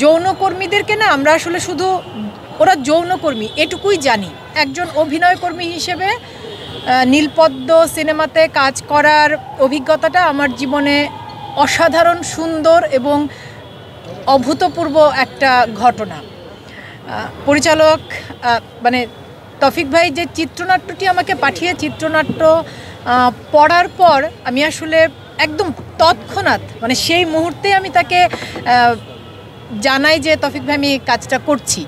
যৌনকর্মীদেরকে না আমরা আসলে শুধু ওরা যৌনকর্মী এটুকুই জানি। একজন অভিনয়কর্মী হিসেবে নীলপদ্ম সিনেমাতে কাজ করার অভিজ্ঞতাটা আমার জীবনে অসাধারণ সুন্দর এবং অভূতপূর্ব একটা ঘটনা। পরিচালক মানে তৌফিক ভাই যে চিত্রনাট্যটি আমাকে পাঠিয়ে চিত্রনাট্য পড়ার পর আমি আসলে একদম তৎক্ষণাৎ মানে সেই মুহূর্তে আমি তাকে জানাই যে তৌফিক ভাই আমি কাজটা করছি।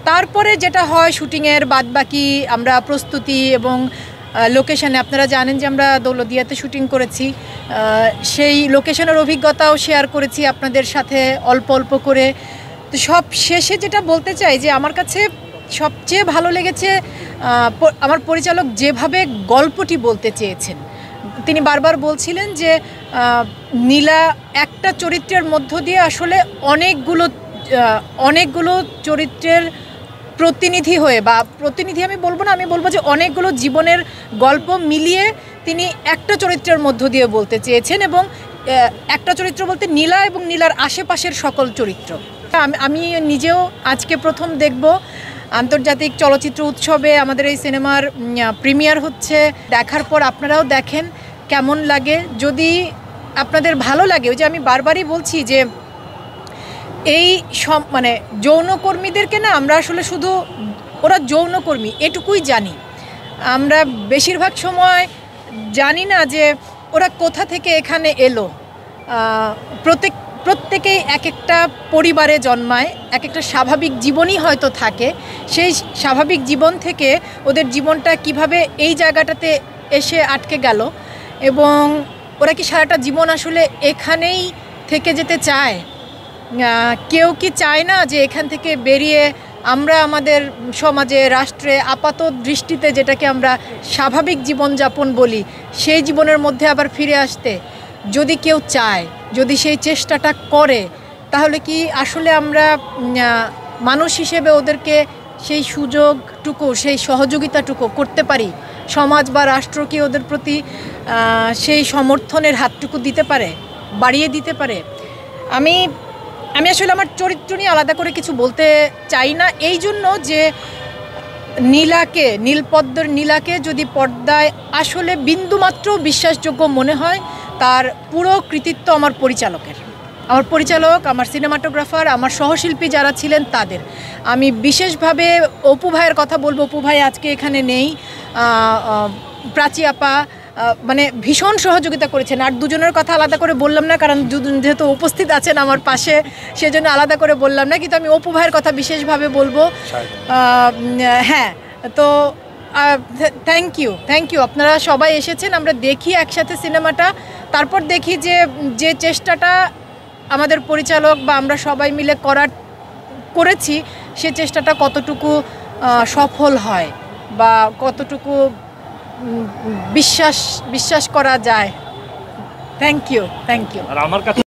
তারপরে যেটা হয় শুটিংয়ের বাদবাকি আমরা প্রস্তুতি এবং লোকেশানে, আপনারা জানেন যে আমরা দৌলতদিয়াতে শুটিং করেছি, সেই লোকেশনের অভিজ্ঞতাও শেয়ার করেছি আপনাদের সাথে অল্প অল্প করে। তো সব শেষে যেটা বলতে চাই যে আমার কাছে সবচেয়ে ভালো লেগেছে আমার পরিচালক যেভাবে গল্পটি বলতে চেয়েছেন। তিনি বারবার বলছিলেন যে নীলা একটা চরিত্রের মধ্য দিয়ে আসলে অনেকগুলো চরিত্রের প্রতিনিধি হয়ে, বা প্রতিনিধি আমি বলবো না, আমি বলবো যে অনেকগুলো জীবনের গল্প মিলিয়ে তিনি একটা চরিত্রের মধ্য দিয়ে বলতে চেয়েছেন। এবং একটা চরিত্র বলতে নীলা এবং নীলার আশেপাশের সকল চরিত্র। আমি নিজেও আজকে প্রথম দেখব আন্তর্জাতিক চলচ্চিত্র উৎসবে আমাদের এই সিনেমার প্রিমিয়ার হচ্ছে। দেখার পর আপনারাও দেখেন কেমন লাগে। যদি আপনাদের ভালো লাগে, ওই যে আমি বারবারই বলছি যে এই মানে যৌনকর্মীদেরকে না আমরা আসলে শুধু ওরা যৌনকর্মী এটুকুই জানি। আমরা বেশিরভাগ সময় জানি না যে ওরা কোথা থেকে এখানে এলো। প্রত্যেকেই এক একটা পরিবারে জন্মায়, এক একটা স্বাভাবিক জীবনই হয়তো থাকে। সেই স্বাভাবিক জীবন থেকে ওদের জীবনটা কিভাবে এই জায়গাটাতে এসে আটকে গেল, এবং ওরা কি সারাটা জীবন আসলে এখানেই থেকে যেতে চায়? কেউ কি চায় না যে এখান থেকে বেরিয়ে আমরা আমাদের সমাজে রাষ্ট্রে আপাত দৃষ্টিতে যেটাকে আমরা স্বাভাবিক জীবনযাপন বলি সেই জীবনের মধ্যে আবার ফিরে আসতে? যদি কেউ চায়, যদি সেই চেষ্টাটা করে, তাহলে কি আসলে আমরা মানুষ হিসেবে ওদেরকে সেই সুযোগটুকু, সেই সহযোগিতাটুকু করতে পারি? সমাজ বা রাষ্ট্র কি ওদের প্রতি সেই সমর্থনের হাতটুকু দিতে পারে, বাড়িয়ে দিতে পারে? আমি আসলে আমার চরিত্র নিয়ে আলাদা করে কিছু বলতে চাই না, এই জন্য যে নীলপদ্মের নীলাকে যদি পর্দায় আসলে বিন্দুমাত্র বিশ্বাসযোগ্য মনে হয়, তার পুরো কৃতিত্ব আমার পরিচালকের। আমার সিনেমাটোগ্রাফার, আমার সহশিল্পী যারা ছিলেন তাদের। আমি বিশেষভাবে অপু ভাইয়ের কথা বলবো। অপু ভাই আজকে এখানে নেই, প্রাচী আপা মানে ভীষণ সহযোগিতা করেছেন। আর দুজনের কথা আলাদা করে বললাম না, কারণ যেহেতু উপস্থিত আছেন আমার পাশে, সেজন্য আলাদা করে বললাম না। কিন্তু আমি অপু ভাইয়ের কথা বিশেষভাবে বলবো। হ্যাঁ, তো থ্যাংক ইউ আপনারা সবাই এসেছেন। আমরা দেখি একসাথে সিনেমাটা, তারপর দেখি যে চেষ্টাটা আমাদের পরিচালক বা আমরা সবাই মিলে করেছি সে চেষ্টাটা কতটুকু সফল হয় বা কতটুকু বিশ্বাস করা যায়। Thank you. আর আমার কাছে